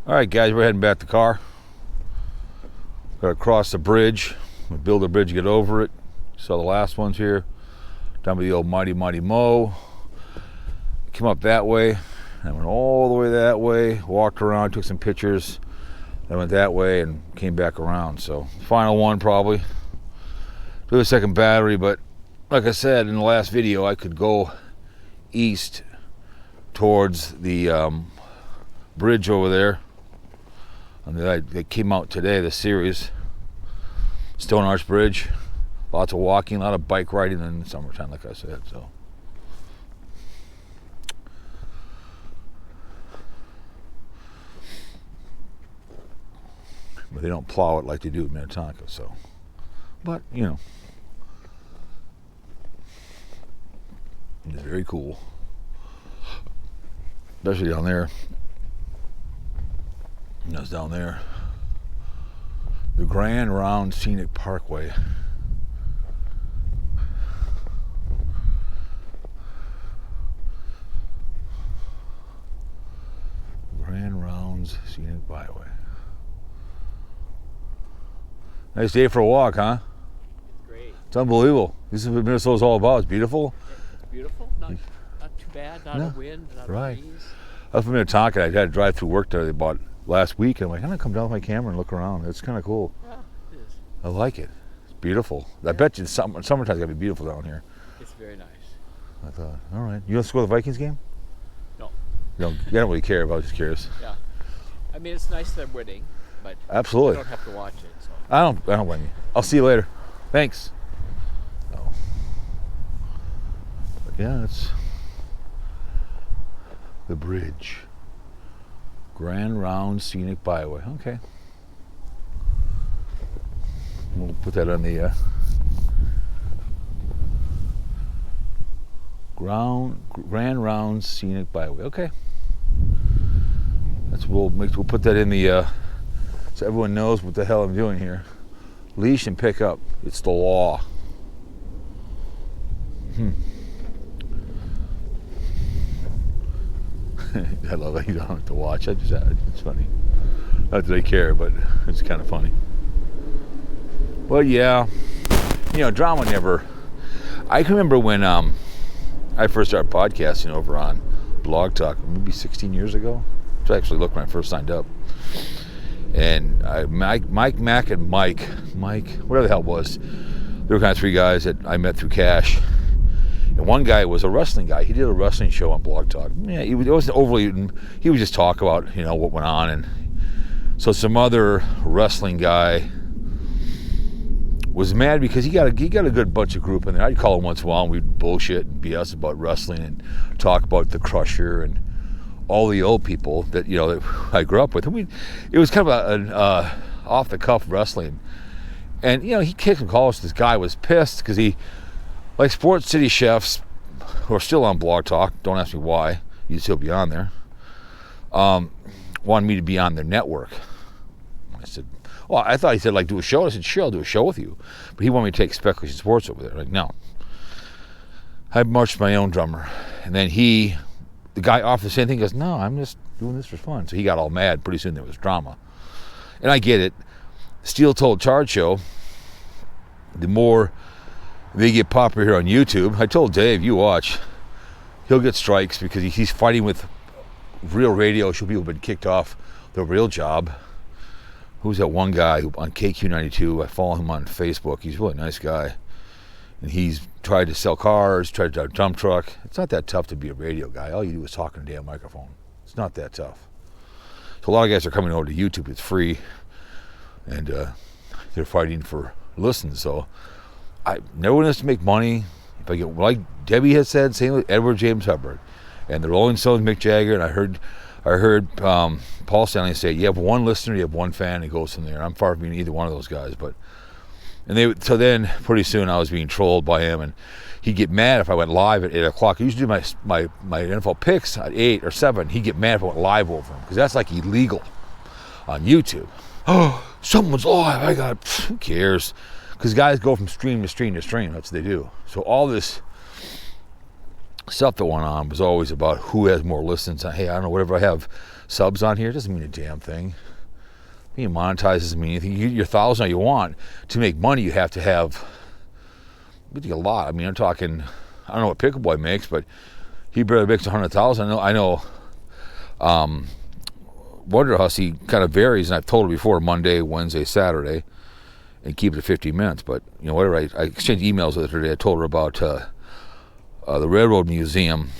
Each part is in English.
All right, guys, we're heading back to the car. Got to cross the bridge. We build a bridge to get over it. Saw the last ones here. Down by the old Mighty Mo. Came up that way. And went all the way that way. Walked around, took some pictures. Then went that way and came back around. So, final one probably. Do a second battery, but like I said in the last video, I could go east towards the bridge over there. And they came out today, the series. Stone Arch Bridge. Lots of walking, a lot of bike riding in the summertime, like I said. So, but they don't plow it like they do in Minnetonka. So, but you know, it's very cool, especially down there. And that's down there. The Grand Round Scenic Parkway. Grand Rounds Scenic Byway. Nice day for a walk, huh? Great. It's unbelievable. This is what Minnesota's all about. It's beautiful. It's beautiful. Not too bad. Not a wind. Not a breeze. I was from Minnetonka. I had to drive through work there about last week. And I'm like, I'm gonna come down with my camera and look around. It's kind of cool. Yeah, it is. I like it. It's beautiful. Yeah. I bet you summertime's gotta be beautiful down here. It's very nice. I thought, all right. You want to go to the Vikings game? No. You don't really care, but I was just curious. Yeah. I mean, it's nice they're winning, but absolutely. I don't have to watch it. So. I don't blame you. I'll see you later. Thanks. Oh. But yeah, it's the bridge. Grand Round Scenic Byway. Okay. We'll put that on the Grand Round Scenic Byway. Okay. We'll put that in the so everyone knows what the hell I'm doing here. Leash and pick up. It's the law. I love that you don't have to watch. It's funny. Not that I care, but it's kind of funny. Well, yeah, you know, drama never. I can remember when I first started podcasting over on Blog Talk, maybe 16 years ago. I actually looked when I first signed up. And Mike, Mac, and Mike, whatever the hell it was, there were kind of three guys that I met through Cash. And one guy was a wrestling guy. He did a wrestling show on Blog Talk. Yeah, it wasn't overly, he would just talk about, you know, what went on. And so some other wrestling guy was mad because he got a good bunch of group in there. I'd call him once in a while and we'd bullshit and BS about wrestling and talk about the Crusher and all the old people that, you know, that I grew up with. And it was kind of an off-the-cuff wrestling. And, you know, he kicked and called us. This guy was pissed because he, like Sports City chefs who are still on Blog Talk, don't ask me why, you'd still be on there, wanted me to be on their network. I said, well, I thought he said, like, do a show. I said, sure, I'll do a show with you. But he wanted me to take Speculation Sports over there. Like, no. I marched my own drummer. And then the guy offered the same thing. He goes, no, I'm just doing this for fun. So he got all mad. Pretty soon there was drama. And I get it. Steel Told Charge Show, the more they get popular here on YouTube, I told Dave, you watch, he'll get strikes because he's fighting with real radio show people who've been kicked off their real job. Who's that one guy on KQ92? I follow him on Facebook. He's a really nice guy. And he's tried to sell cars, tried to drive a dump truck. It's not that tough to be a radio guy. All you do is talk on a damn microphone. It's not that tough. So a lot of guys are coming over to YouTube. It's free. And they're fighting for listens. So I never want us to make money. If I get, like Debbie has said, same with Edward James Hubbard. And the Rolling Stones, Mick Jagger. And I heard Paul Stanley say, you have one listener, you have one fan, and it goes from there. I'm far from being either one of those guys. So then pretty soon I was being trolled by him, and he'd get mad if I went live at 8 o'clock. I usually do my NFL picks at 8 or 7. He'd get mad if I went live over him, because that's like illegal on YouTube. Oh, someone's live. Who cares? Because guys go from stream to stream to stream. That's what they do. So all this stuff that went on was always about who has more listens. Hey, I don't know, whatever I have subs on here. It doesn't mean a damn thing. Being monetized doesn't mean anything. You get your 1,000 all you want. To make money, you have to have a lot. I mean, I'm talking, I don't know what Pickle Boy makes, but he barely makes 100,000. I know Wonder Hussy kind of varies, and I've told her before, Monday, Wednesday, Saturday, and keep it to 50 minutes. But, you know, whatever, I exchanged emails with her today. I told her about the Railroad Museum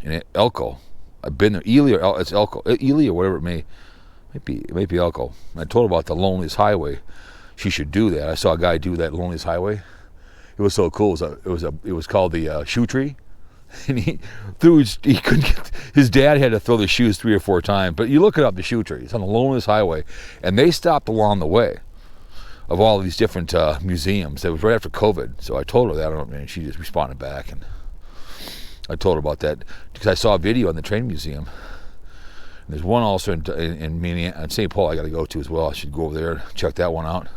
in Elko. I've been there, Ely or it's Elko, Ely or whatever it may be Elko. I told her about the Loneliest Highway. She should do that. I saw a guy do that Loneliest Highway. It was so cool. It was called the Shoe Tree, and he couldn't get, his dad had to throw the shoes 3 or 4 times. But you look it up, the Shoe Tree. It's on the Loneliest Highway, and they stopped along the way of all of these different museums. That was right after COVID. So I told her that, and she just responded back, and I told her about that because I saw a video on the train museum. And there's one also in St. Paul I got to go to as well. I should go over there, check that one out,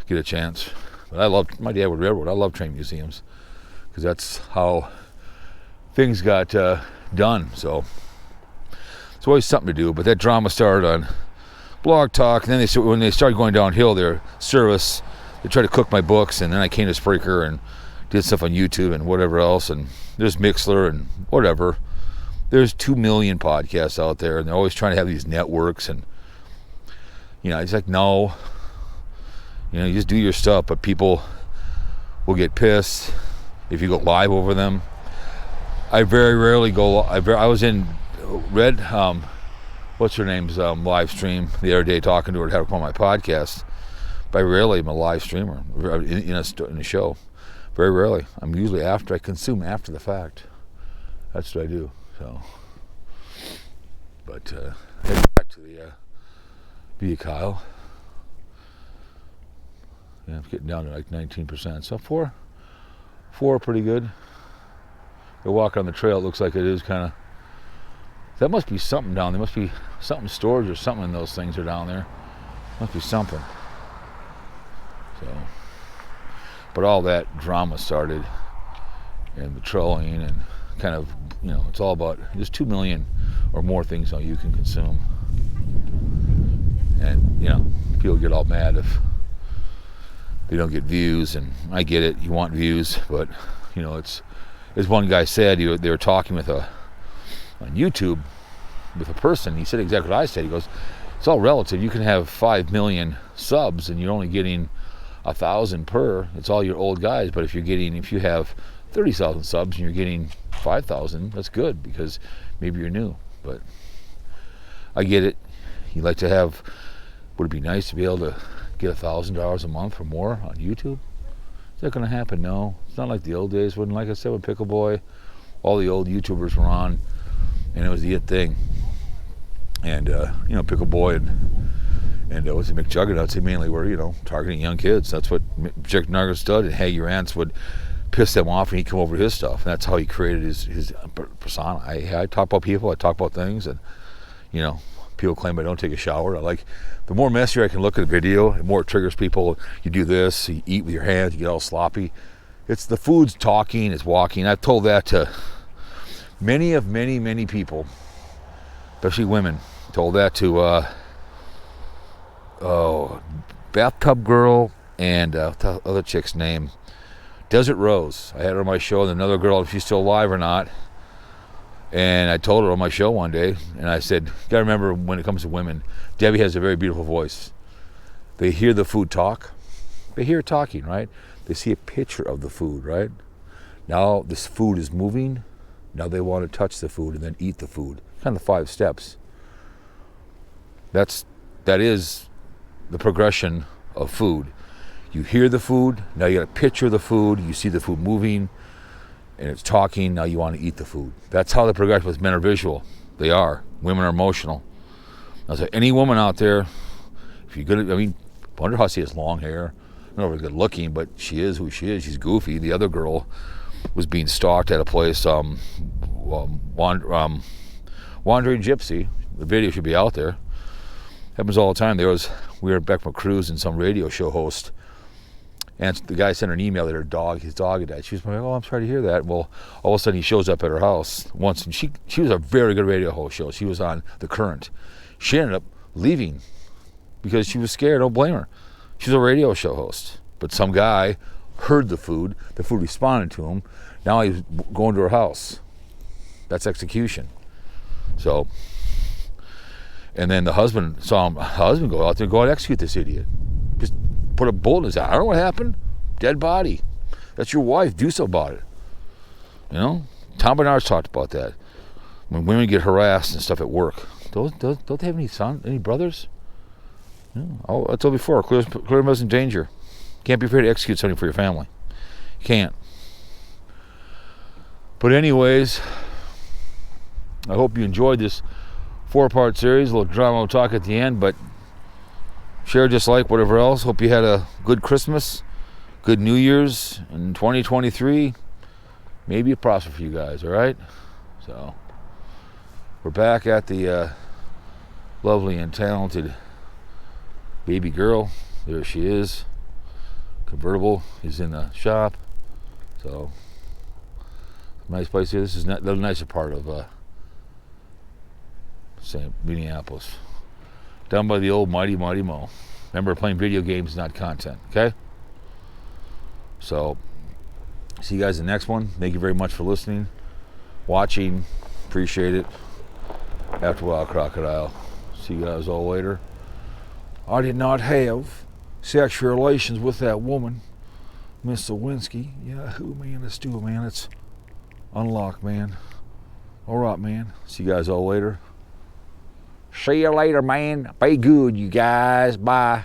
get a chance. But my dad would railroad. I love train museums because that's how things got done. So it's always something to do. But that drama started on Blog Talk, and then when they started going downhill, their service, they tried to cook my books, and then I came to Spreaker and did stuff on YouTube and whatever else, and there's Mixler and whatever. There's 2 million podcasts out there, and they're always trying to have these networks, and you know, it's like, no, you know, you just do your stuff, but people will get pissed if you go live over them. I very rarely go. I was in Red, what's her name's live stream the other day, talking to her, had her on my podcast. But I rarely am a live streamer in a show. Very rarely. I'm usually I consume after the fact. That's what I do. So, but heading back to the Via Kyle. Yeah, I'm getting down to like 19%. So four are pretty good. They walk on the trail. It looks like it is kind of. That must be something down there. Must be something storage or something in those things are down there. Must be something. So, but all that drama started, and the trolling and kind of, you know, it's all about there's 2 million or more things now you can consume, and you know, people get all mad if they don't get views, and I get it. You want views, but you know, it's as one guy said, they were talking with on YouTube with a person. He said exactly what I said. He goes, it's all relative. You can have 5 million subs and you're only getting 1,000 per. It's all your old guys. But if you have 30,000 subs and you're getting 5,000, that's good because maybe you're new. But I get it. You like to have. Would it be nice to be able to get $1,000 a month or more on YouTube? Is that going to happen? No. It's not like the old days when, like I said, with Pickle Boy, all the old YouTubers were on, and it was the it thing. And you know, Pickle Boy and what's it, McJuggernauts, they mainly were, you know, targeting young kids. That's what McJuggernauts did. And hey, your aunts would piss them off, and he'd come over to his stuff. And that's how he created his persona. I talk about people. I talk about things, and you know, people claim I don't take a shower. I like the more messier I can look at a video, the more it triggers people. You do this, you eat with your hands, you get all sloppy. It's the food's talking, it's walking. I've told that to many people, especially women. Told that to Bathtub Girl and the other chick's name, Desert Rose. I had her on my show, and another girl, if she's still alive or not. And I told her on my show one day, and I said, you gotta remember, when it comes to women, Debbie has a very beautiful voice. They hear the food talk. They hear it talking, right? They see a picture of the food, right? Now this food is moving. Now they want to touch the food and then eat the food. Kind of the 5 steps. That is the progression of food. You hear the food, now you got a picture of the food, you see the food moving, and it's talking, now you want to eat the food. That's how the progression with men are visual. They are. Women are emotional. Now, so any woman out there, if you're good, I mean, Wonder Hussy has long hair. Not very good looking, but she is who she is. She's goofy. The other girl was being stalked at a place, Wandering Gypsy. The video should be out there. Happens all the time. We were back from a cruise, and some radio show host And the guy sent her an email that his dog had died. She was like, oh, I'm sorry to hear that. Well, all of a sudden he shows up at her house once, and she was a very good radio host show. She was on The Current. She ended up leaving because she was scared. Don't blame her. She was a radio show host. But some guy heard the food responded to him. Now he's going to her house. That's execution. So, and then the husband saw the husband go out there and go out and execute this idiot. Just put a bullet in his eye. I don't know what happened. Dead body. That's your wife. Do something about it. You know? Tom Bernard's talked about that. When women get harassed and stuff at work, don't they have any brothers? Yeah. Oh, I told you before, clear them as in danger. Can't be afraid to execute something for your family. You can't. But anyways, I hope you enjoyed this 4-part series. A little drama talk at the end, but share, dislike, whatever else. Hope you had a good Christmas, good New Year's, and 2023. Maybe a prosper for you guys, all right? So, we're back at the lovely and talented baby girl. There she is. Convertible is in the shop. So, nice place here. This is the nicer part of Minneapolis. Down by the old Mighty Mo. Remember, playing video games, not content, okay? So, see you guys in the next one. Thank you very much for listening, watching. Appreciate it. After a while, Crocodile. See you guys all later. I did not have sexual relations with that woman, Miss Lewinsky. Yeah, who, man? Let's do it, man. Let's unlock, man. All right, man. See you guys all later. See you later, man. Be good, you guys. Bye.